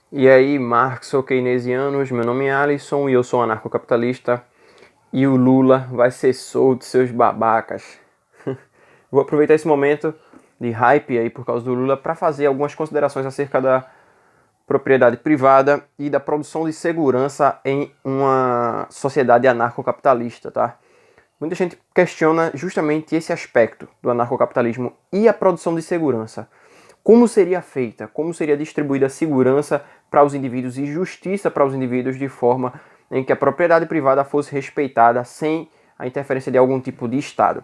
E aí, Marx ou keynesianos, meu nome é Alisson e eu sou anarcocapitalista e o Lula vai ser solto, seus babacas. Vou aproveitar esse momento de hype aí por causa do Lula para fazer algumas considerações acerca da propriedade privada e da produção de segurança em uma sociedade anarcocapitalista, tá? Muita gente questiona justamente esse aspecto do anarcocapitalismo e a produção de segurança. Como seria feita? Como seria distribuída a segurança para os indivíduos e justiça para os indivíduos de forma em que a propriedade privada fosse respeitada sem a interferência de algum tipo de Estado?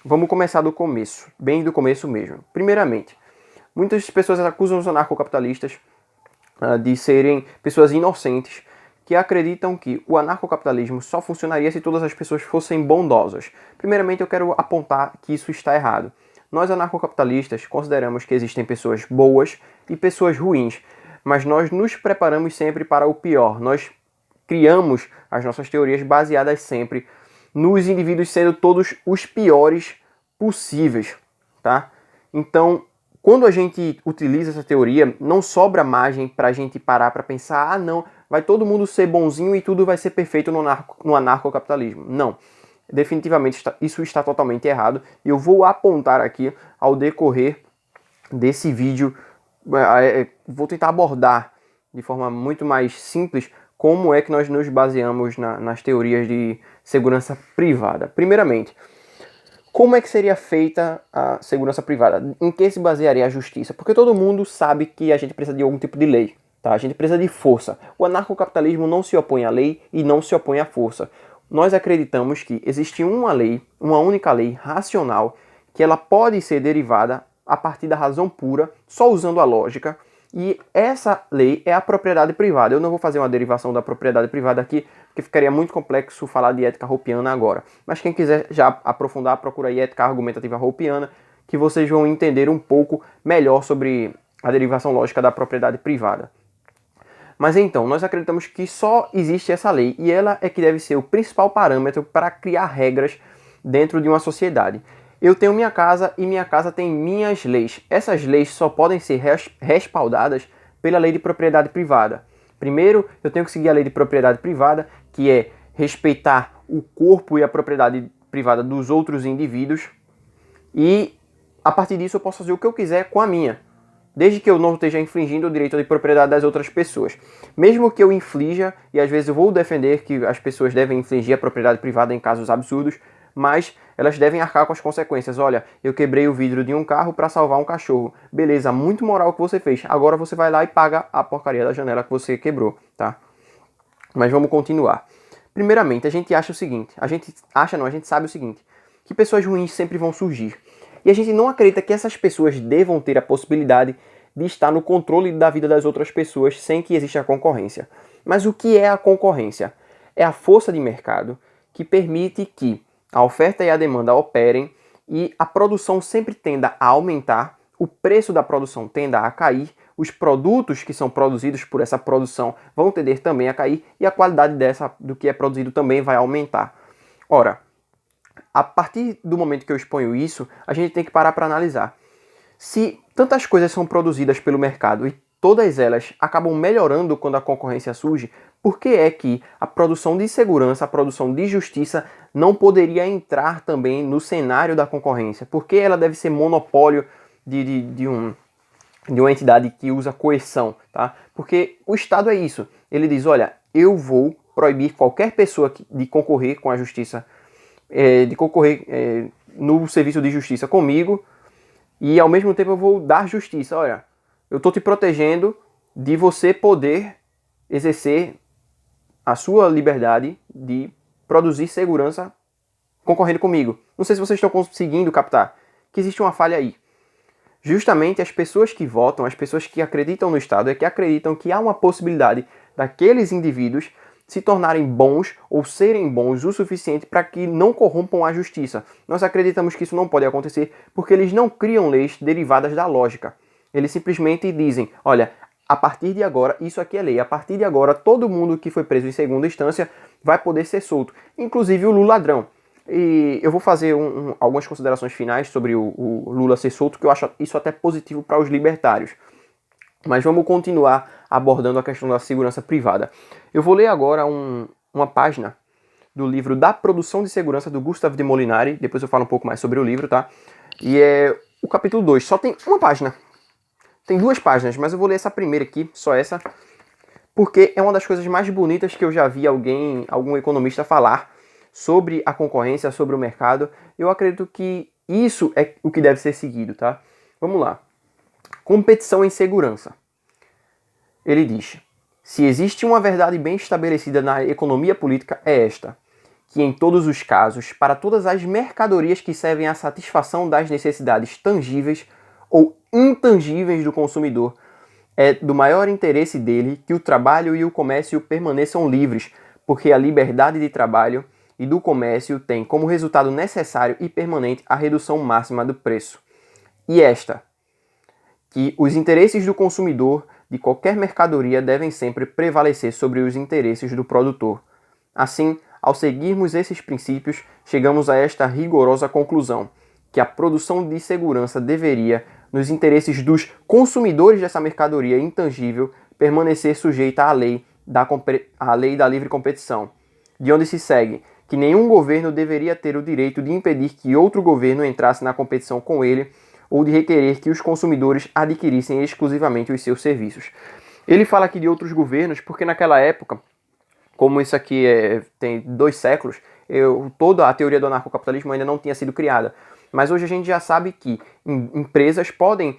Vamos começar do começo, bem do começo mesmo. Primeiramente, muitas pessoas acusam os anarcocapitalistas de serem pessoas inocentes que acreditam que o anarcocapitalismo só funcionaria se todas as pessoas fossem bondosas. Primeiramente, eu quero apontar que isso está errado. Nós anarcocapitalistas consideramos que existem pessoas boas e pessoas ruins, mas nós nos preparamos sempre para o pior. Nós criamos as nossas teorias baseadas sempre nos indivíduos sendo todos os piores possíveis, tá? Então, quando a gente utiliza essa teoria, não sobra margem para a gente parar para pensar, ah, não, vai todo mundo ser bonzinho e tudo vai ser perfeito no anarcocapitalismo. Não. Definitivamente isso está totalmente errado e eu vou apontar aqui ao decorrer desse vídeo, vou tentar abordar de forma muito mais simples como é que nós nos baseamos nas teorias de segurança privada. Primeiramente, como é que seria feita a segurança privada? Em que se basearia a justiça? Porque todo mundo sabe que a gente precisa de algum tipo de lei, tá? A gente precisa de força. O anarcocapitalismo não se opõe à lei e não se opõe à força. Nós acreditamos que existe uma lei, uma única lei racional, que ela pode ser derivada a partir da razão pura, só usando a lógica, e essa lei é a propriedade privada. Eu não vou fazer uma derivação da propriedade privada aqui, porque ficaria muito complexo falar de ética roupiana agora. Mas quem quiser já aprofundar, procura aí ética argumentativa roupiana, que vocês vão entender um pouco melhor sobre a derivação lógica da propriedade privada. Mas então, nós acreditamos que só existe essa lei e ela é que deve ser o principal parâmetro para criar regras dentro de uma sociedade. Eu tenho minha casa e minha casa tem minhas leis. Essas leis só podem ser respaldadas pela lei de propriedade privada. Primeiro, eu tenho que seguir a lei de propriedade privada, que é respeitar o corpo e a propriedade privada dos outros indivíduos. E a partir disso eu posso fazer o que eu quiser com a minha, desde que eu não esteja infringindo o direito de propriedade das outras pessoas. Mesmo que eu inflija, e às vezes eu vou defender que as pessoas devem infringir a propriedade privada em casos absurdos, mas elas devem arcar com as consequências. Olha, eu quebrei o vidro de um carro para salvar um cachorro. Beleza, muito moral que você fez. Agora você vai lá e paga a porcaria da janela que você quebrou, tá? Mas vamos continuar. Primeiramente, a gente acha o seguinte, a gente sabe o seguinte, que pessoas ruins sempre vão surgir. E a gente não acredita que essas pessoas devam ter a possibilidade de estar no controle da vida das outras pessoas sem que exista concorrência. Mas o que é a concorrência? É a força de mercado que permite que a oferta e a demanda operem e a produção sempre tenda a aumentar, o preço da produção tenda a cair, os produtos que são produzidos por essa produção vão tender também a cair e a qualidade do que é produzido também vai aumentar. Ora, a partir do momento que eu exponho isso, a gente tem que parar para analisar. Se tantas coisas são produzidas pelo mercado e todas elas acabam melhorando quando a concorrência surge, por que é que a produção de segurança, a produção de justiça não poderia entrar também no cenário da concorrência? Por que ela deve ser monopólio de uma entidade que usa coerção? Tá? Porque o Estado é isso. Ele diz, olha, eu vou proibir qualquer pessoa de concorrer com a justiça, no serviço de justiça comigo, e ao mesmo tempo eu vou dar justiça. Olha, eu estou te protegendo de você poder exercer a sua liberdade de produzir segurança concorrendo comigo. Não sei se vocês estão conseguindo captar que existe uma falha aí. Justamente as pessoas que votam, as pessoas que acreditam no Estado, é que acreditam que há uma possibilidade daqueles indivíduos se tornarem bons ou serem bons o suficiente para que não corrompam a justiça. Nós acreditamos que isso não pode acontecer porque eles não criam leis derivadas da lógica. Eles simplesmente dizem, olha, a partir de agora, isso aqui é lei, a partir de agora todo mundo que foi preso em segunda instância vai poder ser solto, inclusive o Lula ladrão. E eu vou fazer algumas considerações finais sobre o Lula ser solto, que eu acho isso até positivo para os libertários. Mas vamos continuar abordando a questão da segurança privada. Eu vou ler agora uma página do livro Da Produção de Segurança, do Gustavo de Molinari. Depois eu falo um pouco mais sobre o livro, tá? E é o capítulo 2. Só tem uma página. Tem 2 páginas, mas eu vou ler essa primeira aqui, só essa, porque é uma das coisas mais bonitas que eu já vi algum economista falar sobre a concorrência, sobre o mercado. Eu acredito que isso é o que deve ser seguido, tá? Vamos lá. Competição em segurança. Ele diz: se existe uma verdade bem estabelecida na economia política, é esta, que em todos os casos, para todas as mercadorias que servem à satisfação das necessidades tangíveis ou intangíveis do consumidor, é do maior interesse dele que o trabalho e o comércio permaneçam livres, porque a liberdade de trabalho e do comércio tem como resultado necessário e permanente a redução máxima do preço. E esta, que os interesses do consumidor de qualquer mercadoria devem sempre prevalecer sobre os interesses do produtor. Assim, ao seguirmos esses princípios, chegamos a esta rigorosa conclusão, que a produção de segurança deveria, nos interesses dos consumidores dessa mercadoria intangível, permanecer sujeita à lei da livre competição, de onde se segue que nenhum governo deveria ter o direito de impedir que outro governo entrasse na competição com ele ou de requerer que os consumidores adquirissem exclusivamente os seus serviços. Ele fala aqui de outros governos porque naquela época, como isso aqui tem 2 séculos, toda a teoria do anarcocapitalismo ainda não tinha sido criada. Mas hoje a gente já sabe que empresas podem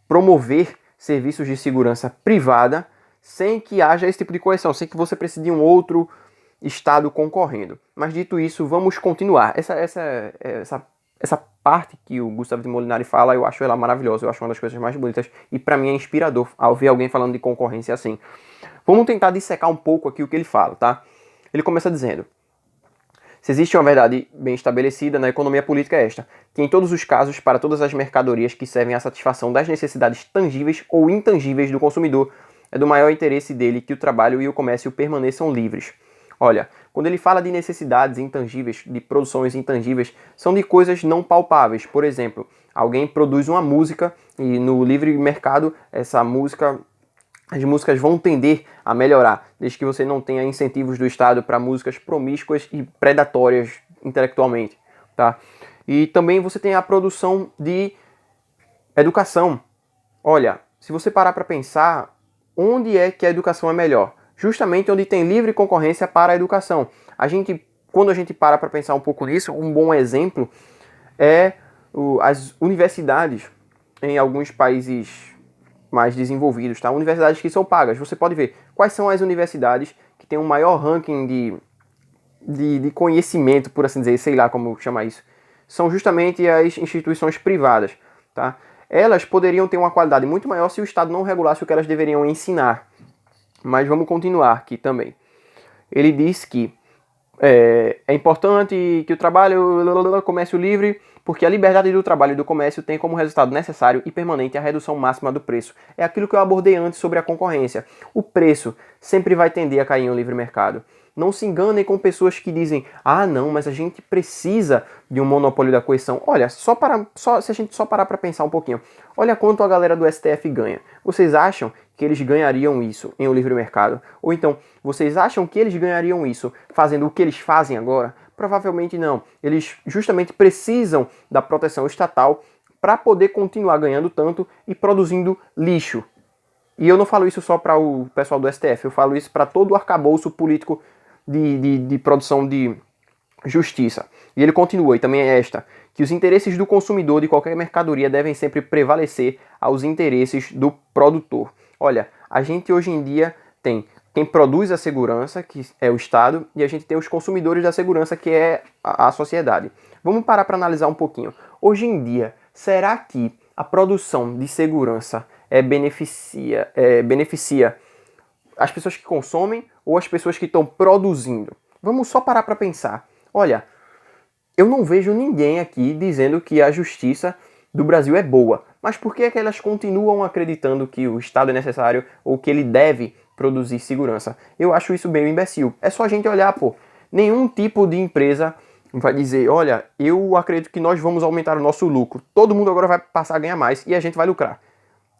promover serviços de segurança privada sem que haja esse tipo de coerção, sem que você precise de um outro Estado concorrendo. Mas dito isso, vamos continuar. Essa parte que o Gustavo de Molinari fala, eu acho ela maravilhosa, eu acho uma das coisas mais bonitas e para mim é inspirador ao ver alguém falando de concorrência assim. Vamos tentar dissecar um pouco aqui o que ele fala, tá? Ele começa dizendo: se existe uma verdade bem estabelecida na economia política é esta, que em todos os casos, para todas as mercadorias que servem à satisfação das necessidades tangíveis ou intangíveis do consumidor, é do maior interesse dele que o trabalho e o comércio permaneçam livres. Olha, quando ele fala de necessidades intangíveis, de produções intangíveis, são de coisas não palpáveis. Por exemplo, alguém produz uma música e no livre mercado as músicas vão tender a melhorar, desde que você não tenha incentivos do Estado para músicas promíscuas e predatórias intelectualmente, tá? E também você tem a produção de educação. Olha, se você parar para pensar, onde é que a educação é melhor? Justamente onde tem livre concorrência para a educação. Quando a gente para pensar um pouco nisso, um bom exemplo é as universidades em alguns países mais desenvolvidos, tá? Universidades que são pagas. Você pode ver quais são as universidades que têm um maior ranking de conhecimento, por assim dizer, sei lá como chamar isso. São justamente as instituições privadas, tá? Elas poderiam ter uma qualidade muito maior se o Estado não regulasse o que elas deveriam ensinar. Mas vamos continuar aqui também. Ele diz que é importante que o trabalho, comércio livre, porque a liberdade do trabalho e do comércio tem como resultado necessário e permanente a redução máxima do preço. É aquilo que eu abordei antes sobre a concorrência. O preço sempre vai tender a cair em um livre mercado. Não se enganem com pessoas que dizem: ah, não, mas a gente precisa de um monopólio da coerção. Olha, se a gente só parar para pensar um pouquinho, olha quanto a galera do STF ganha. Vocês acham que eles ganhariam isso em um livre mercado? Ou então, vocês acham que eles ganhariam isso fazendo o que eles fazem agora? Provavelmente não. Eles justamente precisam da proteção estatal para poder continuar ganhando tanto e produzindo lixo. E eu não falo isso só para o pessoal do STF, eu falo isso para todo o arcabouço político de produção de justiça. E ele continua, e também é esta, que os interesses do consumidor de qualquer mercadoria devem sempre prevalecer aos interesses do produtor. Olha, a gente hoje em dia tem quem produz a segurança, que é o Estado, e a gente tem os consumidores da segurança, que é a sociedade. Vamos parar para analisar um pouquinho. Hoje em dia, será que a produção de segurança beneficia as pessoas que consomem ou as pessoas que estão produzindo? Vamos só parar para pensar. Olha, eu não vejo ninguém aqui dizendo que a justiça do Brasil é boa. Mas por que é que elas continuam acreditando que o Estado é necessário ou que ele deve produzir segurança? Eu acho isso meio imbecil. É só a gente olhar, pô. Nenhum tipo de empresa vai dizer: olha, eu acredito que nós vamos aumentar o nosso lucro. Todo mundo agora vai passar a ganhar mais e a gente vai lucrar.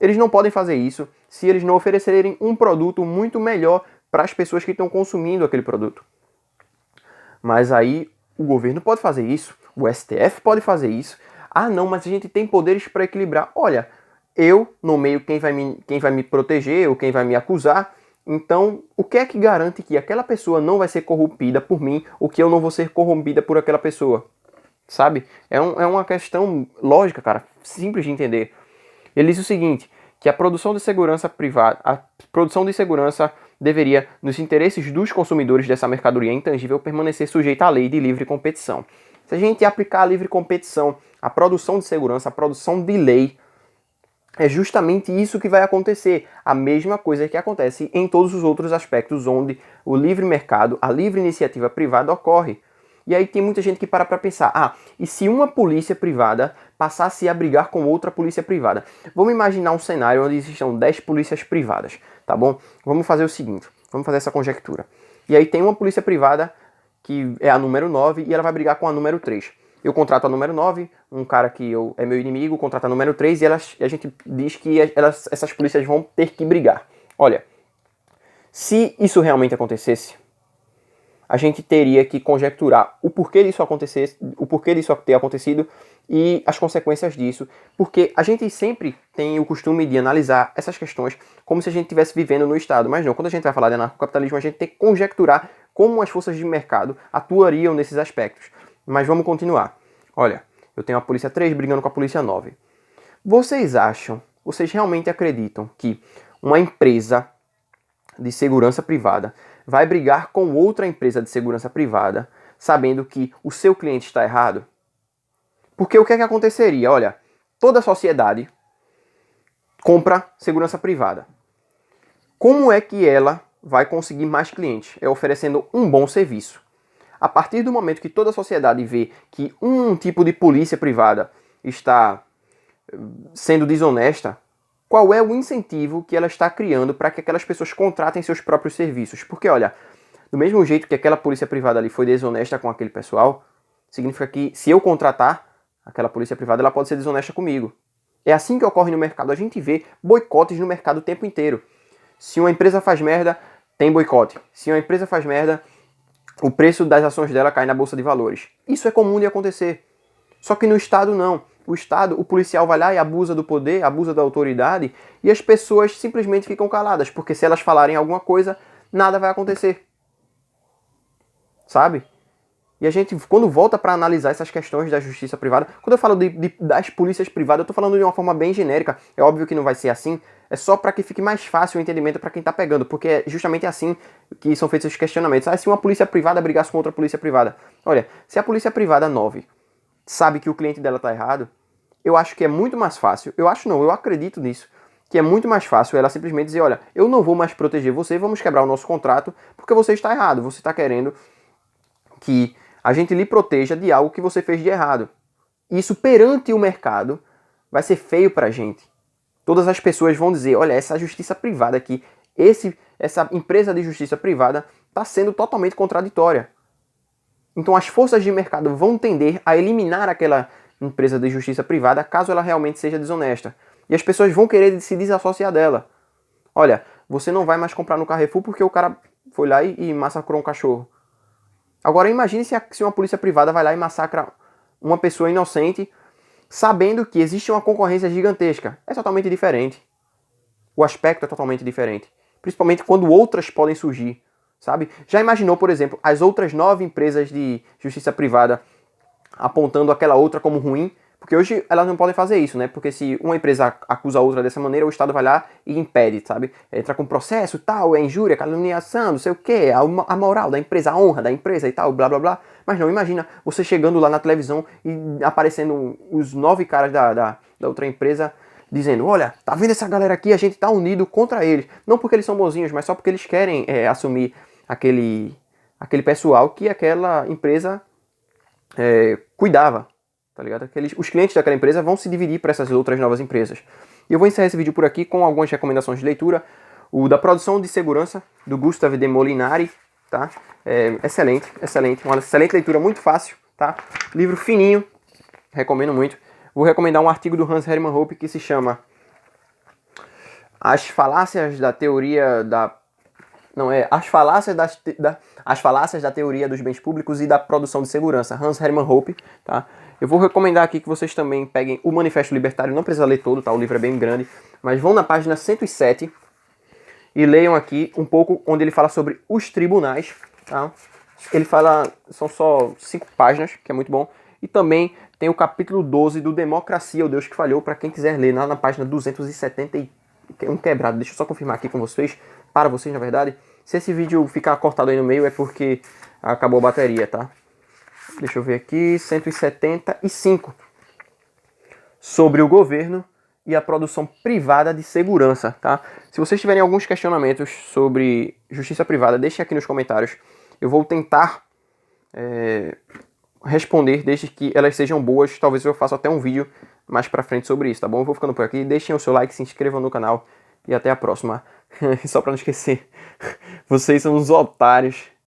Eles não podem fazer isso se eles não oferecerem um produto muito melhor para as pessoas que estão consumindo aquele produto. Mas aí o governo pode fazer isso, o STF pode fazer isso. Ah, não, mas a gente tem poderes para equilibrar. Olha, eu nomeio quem vai me proteger ou quem vai me acusar. Então, o que é que garante que aquela pessoa não vai ser corrompida por mim ou que eu não vou ser corrompida por aquela pessoa? Sabe? É uma questão lógica, cara, simples de entender. Ele diz o seguinte, que a produção de segurança privada, a produção de segurança deveria, nos interesses dos consumidores dessa mercadoria intangível, permanecer sujeita à lei de livre competição. Se a gente aplicar a livre competição, a produção de segurança, a produção de lei, é justamente isso que vai acontecer. A mesma coisa que acontece em todos os outros aspectos onde o livre mercado, a livre iniciativa privada ocorre. E aí tem muita gente que para pensar, e se uma polícia privada passasse a brigar com outra polícia privada? Vamos imaginar um cenário onde existam 10 polícias privadas, tá bom? Vamos fazer o seguinte, vamos fazer essa conjectura. E aí tem uma polícia privada que é a número 9 e ela vai brigar com a número 3. Eu contrato a número 9, um cara que é meu inimigo, contrata a número 3 e a gente diz que essas polícias vão ter que brigar. Olha, se isso realmente acontecesse, a gente teria que conjecturar o porquê disso acontecesse, o porquê disso ter acontecido e as consequências disso, porque a gente sempre tem o costume de analisar essas questões como se a gente estivesse vivendo no Estado, mas não, quando a gente vai falar de anarcocapitalismo, a gente tem que conjecturar como as forças de mercado atuariam nesses aspectos. Mas vamos continuar. Olha, eu tenho a polícia 3 brigando com a polícia 9. Vocês realmente acreditam que uma empresa de segurança privada vai brigar com outra empresa de segurança privada, sabendo que o seu cliente está errado? Porque o que é que aconteceria? Olha, toda a sociedade compra segurança privada. Como é que ela vai conseguir mais clientes? É oferecendo um bom serviço. A partir do momento que toda a sociedade vê que um tipo de polícia privada está sendo desonesta, qual é o incentivo que ela está criando para que aquelas pessoas contratem seus próprios serviços? Porque, olha, do mesmo jeito que aquela polícia privada ali foi desonesta com aquele pessoal, significa que se eu contratar aquela polícia privada, ela pode ser desonesta comigo. É assim que ocorre no mercado. A gente vê boicotes no mercado o tempo inteiro. Se uma empresa faz merda, tem boicote. Se uma empresa faz merda, o preço das ações dela cai na bolsa de valores. Isso é comum de acontecer. Só que no Estado não. O Estado, o policial vai lá e abusa do poder, abusa da autoridade, e as pessoas simplesmente ficam caladas, porque se elas falarem alguma coisa, nada vai acontecer. Sabe? E a gente, quando volta para analisar essas questões da justiça privada, quando eu falo das polícias privadas, eu estou falando de uma forma bem genérica. É óbvio que não vai ser assim, é só para que fique mais fácil o entendimento para quem está pegando, porque é justamente assim que são feitos os questionamentos. Se uma polícia privada brigasse com outra polícia privada. Olha, se a polícia privada 9 sabe que o cliente dela está errado, eu acho que é muito mais fácil, eu acredito nisso, que é muito mais fácil ela simplesmente dizer, olha, eu não vou mais proteger você, vamos quebrar o nosso contrato, porque você está errado, você está querendo que a gente lhe proteja de algo que você fez de errado. Isso perante o mercado vai ser feio pra gente. Todas as pessoas vão dizer, olha, essa justiça privada aqui, essa empresa de justiça privada está sendo totalmente contraditória. Então as forças de mercado vão tender a eliminar aquela empresa de justiça privada caso ela realmente seja desonesta. E as pessoas vão querer se desassociar dela. Olha, você não vai mais comprar no Carrefour porque o cara foi lá e massacrou um cachorro. Agora imagine se uma polícia privada vai lá e massacra uma pessoa inocente, sabendo que existe uma concorrência gigantesca. É totalmente diferente. O aspecto é totalmente diferente. Principalmente quando outras podem surgir, sabe? Já imaginou, por exemplo, as outras 9 empresas de justiça privada apontando aquela outra como ruim? Porque hoje elas não podem fazer isso, né? Porque se uma empresa acusa a outra dessa maneira, o Estado vai lá e impede, sabe? Entra com processo, tal, é injúria, caluniação, não sei o quê, a moral da empresa, a honra da empresa e tal, blá blá blá. Mas não, imagina você chegando lá na televisão e aparecendo os 9 caras da outra empresa dizendo, olha, tá vendo essa galera aqui? A gente tá unido contra eles. Não porque eles são bonzinhos, mas só porque eles querem assumir aquele pessoal que aquela empresa cuidava. Tá ligado? Os clientes daquela empresa vão se dividir para essas outras novas empresas. E eu vou encerrar esse vídeo por aqui com algumas recomendações de leitura. O da Produção de Segurança, do Gustave de Molinari, tá? Excelente, uma excelente leitura, muito fácil, tá? Livro fininho, recomendo muito. Vou recomendar um artigo do Hans Hermann Hoppe que se chama As falácias da teoria da... Não, é as falácias da teoria dos bens públicos e da produção de segurança, Hans Hermann Hoppe, tá? Eu vou recomendar aqui que vocês também peguem o Manifesto Libertário, não precisa ler todo, tá? O livro é bem grande, mas vão na página 107 e leiam aqui um pouco onde ele fala sobre os tribunais, tá? Ele fala, são só 5 páginas, que é muito bom, e também tem o capítulo 12 do Democracia, o Deus que Falhou, para quem quiser ler, lá na página 271 quebrado. Deixa eu só confirmar aqui com vocês, para vocês na verdade. Se esse vídeo ficar cortado aí no meio é porque acabou a bateria, tá? Deixa eu ver aqui, 175. Sobre o governo e a produção privada de segurança, tá? Se vocês tiverem alguns questionamentos sobre justiça privada, deixem aqui nos comentários. Eu vou tentar responder desde que elas sejam boas. Talvez eu faça até um vídeo mais pra frente sobre isso, tá bom? Eu vou ficando por aqui. Deixem o seu like, se inscrevam no canal e até a próxima. Só pra não esquecer, vocês são uns otários.